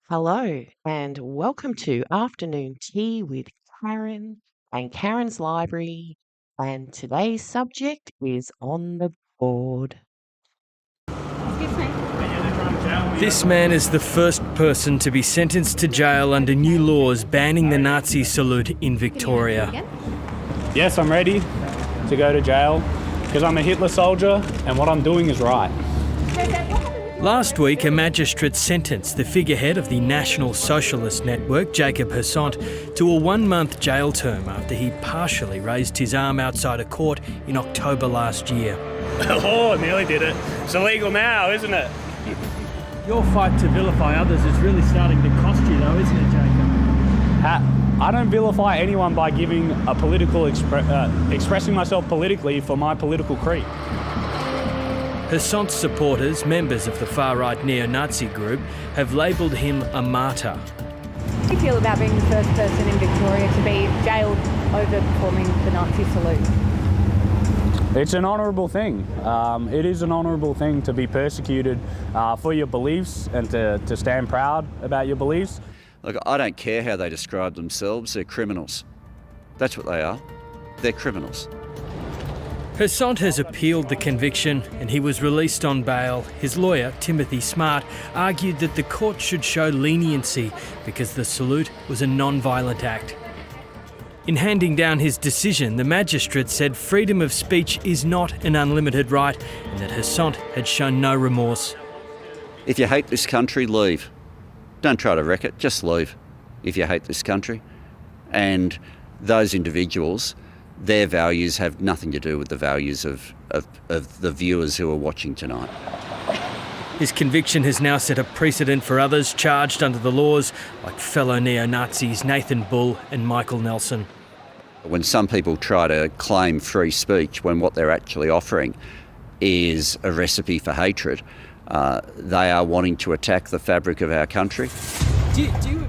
Hello, and welcome to Afternoon Tea with Karen and Karen's Library. And today's subject is on the board. This man is the first person to be sentenced to jail under new laws banning the Nazi salute in Victoria. Yes, I'm ready to go to jail because I'm a Hitler soldier and what I'm doing is right. Last week, a magistrate sentenced the figurehead of the National Socialist Network, Jacob Hersant, to a 1-month jail term after he partially raised his arm outside a court in October last year. Oh, nearly did it. It's illegal now, isn't it? Your fight to vilify others is really starting to cost you though, isn't it, Jacob? I don't vilify anyone by giving a political expressing myself politically for my political creed. Hersant's supporters, members of the far-right neo-Nazi group, have labelled him a martyr. How do you feel about being the first person in Victoria to be jailed over performing the Nazi salute? It's an honourable thing. It is an honourable thing to be persecuted for your beliefs and to stand proud about your beliefs. Look, I don't care how they describe themselves, they're criminals. That's what they are. They're criminals. Hersant has appealed the conviction and he was released on bail. His lawyer, Timothy Smart, argued that the court should show leniency because the salute was a non-violent act. In handing down his decision, the magistrate said freedom of speech is not an unlimited right and that Hersant had shown no remorse. If you hate this country, leave. Don't try to wreck it, just leave if you hate this country. And those individuals, their values have nothing to do with the values of the viewers who are watching tonight. His conviction has now set a precedent for others charged under the laws, like fellow neo-Nazis Nathan Bull and Michael Nelson. When some people try to claim free speech when what they're actually offering is a recipe for hatred, they are wanting to attack the fabric of our country.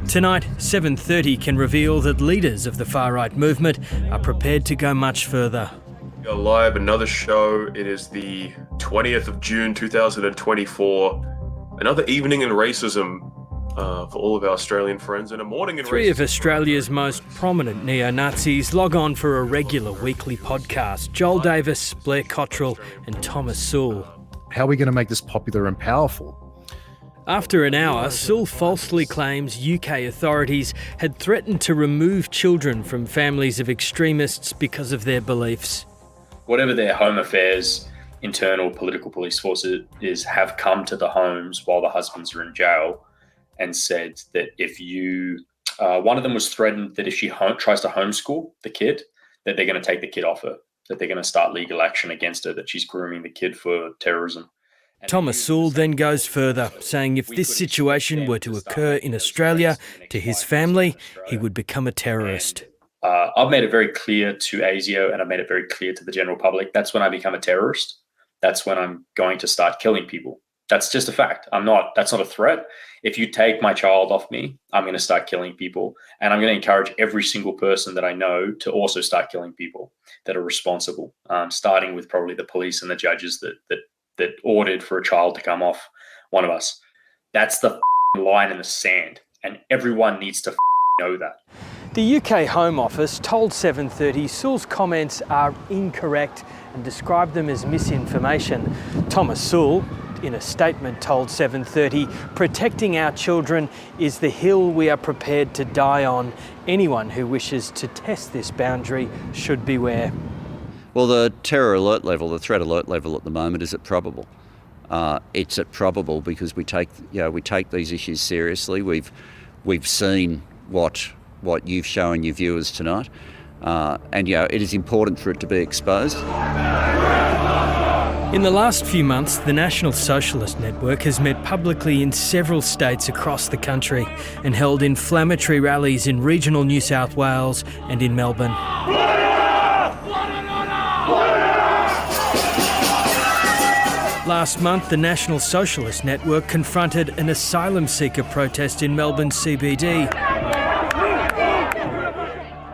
Tonight, 7:30 can reveal that leaders of the far-right movement are prepared to go much further. We are live, another show. It is the 20th of June 2024. Another evening in racism for all of our Australian friends and a morning in racism. Three of Australia's most prominent neo-Nazis log on for a regular weekly podcast. Joel Davis, Blair Cottrell and Thomas Sewell. How are we going to make this popular and powerful? After an hour, Sewell falsely claims UK authorities had threatened to remove children from families of extremists because of their beliefs. Whatever their Home Affairs internal political police forces have come to the homes while the husbands are in jail and said that if one of them was threatened that if she tries to homeschool the kid, that they're going to take the kid off her, that they're going to start legal action against her, that she's grooming the kid for terrorism. Thomas Sewell then goes further, saying if this situation were to occur in Australia to his family, he would become a terrorist. I've made it very clear to ASIO and I've made it very clear to the general public, that's when I become a terrorist. That's when I'm going to start killing people. That's just a fact. That's not a threat. If you take my child off me, I'm going to start killing people. And I'm going to encourage every single person that I know to also start killing people that are responsible, starting with probably the police and the judges that ordered for a child to come off one of us. That's the line in the sand, and everyone needs to know that. The UK Home Office told 7:30 Sewell's comments are incorrect and described them as misinformation. Thomas Sewell, in a statement, told 7:30, protecting our children is the hill we are prepared to die on. Anyone who wishes to test this boundary should beware. Well, the terror alert level, the threat alert level at the moment is at probable. It's at probable because we take these issues seriously. We've seen what you've shown your viewers tonight, and it is important for it to be exposed. In the last few months, the National Socialist Network has met publicly in several states across the country and held inflammatory rallies in regional New South Wales and in Melbourne. Last month, the National Socialist Network confronted an asylum seeker protest in Melbourne CBD.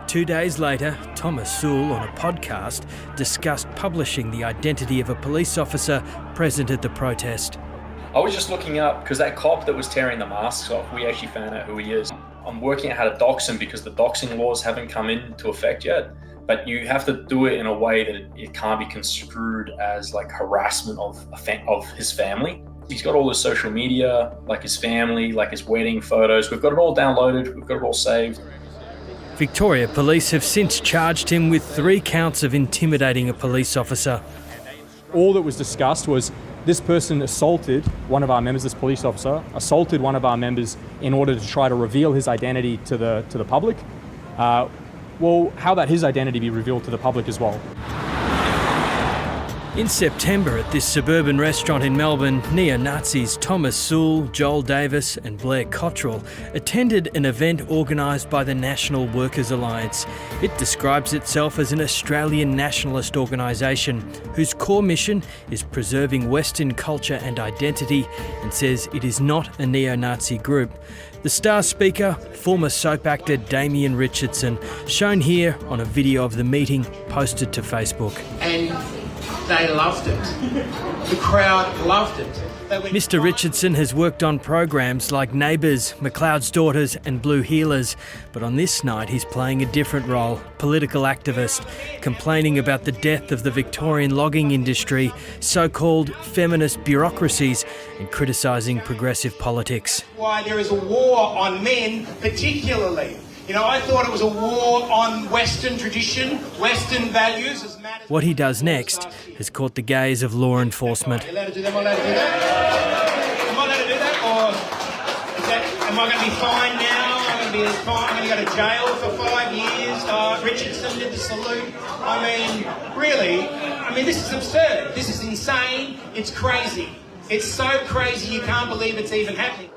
2 days later, Thomas Sewell, on a podcast, discussed publishing the identity of a police officer present at the protest. I was just looking up because that cop that was tearing the masks off, we actually found out who he is. I'm working out how to dox him because the doxing laws haven't come into effect yet. But you have to do it in a way that it can't be construed as like harassment of his family. He's got all his social media, like his family, like his wedding photos. We've got it all downloaded. We've got it all saved. Victoria Police have since charged him with 3 counts of intimidating a police officer. All that was discussed was this person assaulted one of our members, this police officer, assaulted one of our members in order to try to reveal his identity to the public. Well, how about his identity be revealed to the public as well? In September at this suburban restaurant in Melbourne, neo-Nazis Thomas Sewell, Joel Davis and Blair Cottrell attended an event organised by the National Workers Alliance. It describes itself as an Australian nationalist organisation whose core mission is preserving Western culture and identity, and says it is not a neo-Nazi group. The star speaker, former soap actor Damien Richardson, shown here on a video of the meeting posted to Facebook. And they loved it. The crowd loved it. Mr. Richardson has worked on programs like Neighbours, McLeod's Daughters and Blue Healers, but on this night he's playing a different role, political activist, complaining about the death of the Victorian logging industry, so-called feminist bureaucracies, and criticising progressive politics. Why there is a war on men particularly. You know, I thought it was a war on Western tradition, Western values. What he does next has caught the gaze of law enforcement. Are you allowed to do that? Am I allowed to do that? Am I allowed to do that? Or am I going to be fined now? I'm going to go to jail for 5 years. Richardson did the salute. This is absurd. This is insane. It's crazy. It's so crazy you can't believe it's even happening.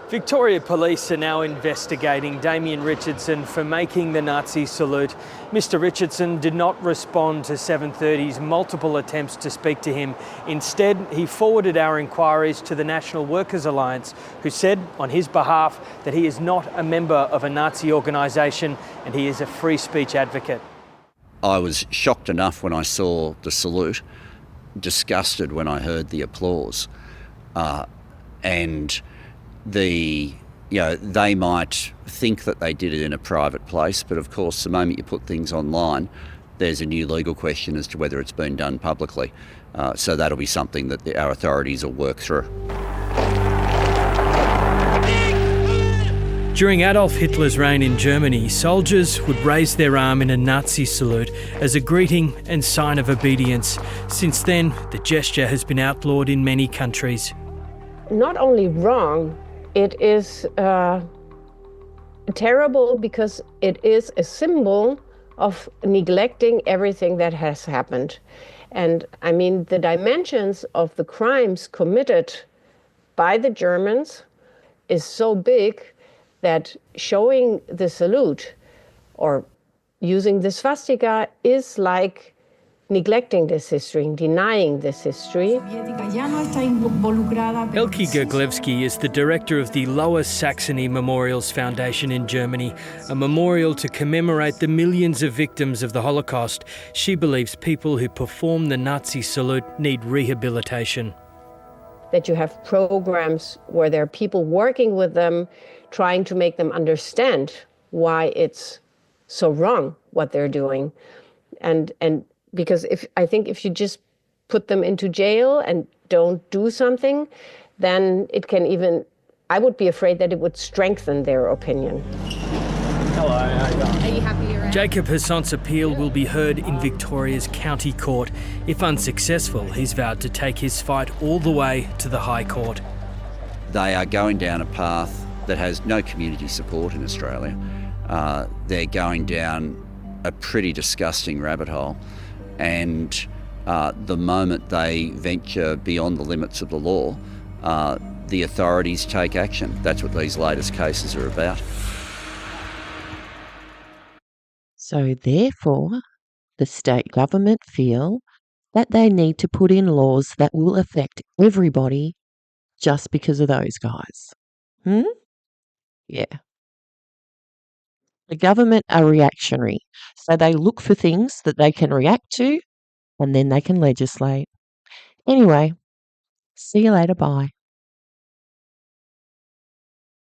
Victoria Police are now investigating Damien Richardson for making the Nazi salute. Mr. Richardson did not respond to 730's multiple attempts to speak to him. Instead, he forwarded our inquiries to the National Workers Alliance, who said on his behalf that he is not a member of a Nazi organisation and he is a free speech advocate. I was shocked enough when I saw the salute, disgusted when I heard the applause, and they might think that they did it in a private place, but of course the moment you put things online, there's a new legal question as to whether it's been done publicly. So that'll be something that our authorities will work through. During Adolf Hitler's reign in Germany, soldiers would raise their arm in a Nazi salute as a greeting and sign of obedience. Since then, the gesture has been outlawed in many countries. Not only wrong, it is terrible because it is a symbol of neglecting everything that has happened. And I mean, the dimensions of the crimes committed by the Germans is so big that showing the salute or using the swastika is like neglecting this history, denying this history. Elke Gerglevsky is the director of the Lower Saxony Memorials Foundation in Germany, a memorial to commemorate the millions of victims of the Holocaust. She believes people who perform the Nazi salute need rehabilitation. That you have programs where there are people working with them, trying to make them understand why it's so wrong what they're doing. And because I think if you just put them into jail and don't do something, then it can even, I would be afraid that it would strengthen their opinion. Hello, how you going? Are you happy you're out? Jacob Hassant's appeal will be heard in Victoria's County Court. If unsuccessful, he's vowed to take his fight all the way to the High Court. They are going down a path that has no community support in Australia. They're going down a pretty disgusting rabbit hole, and the moment they venture beyond the limits of the law, the authorities take action. That's what these latest cases are about. So therefore, the state government feel that they need to put in laws that will affect everybody just because of those guys. Yeah. The government are reactionary, so they look for things that they can react to and then they can legislate. Anyway, see you later, bye.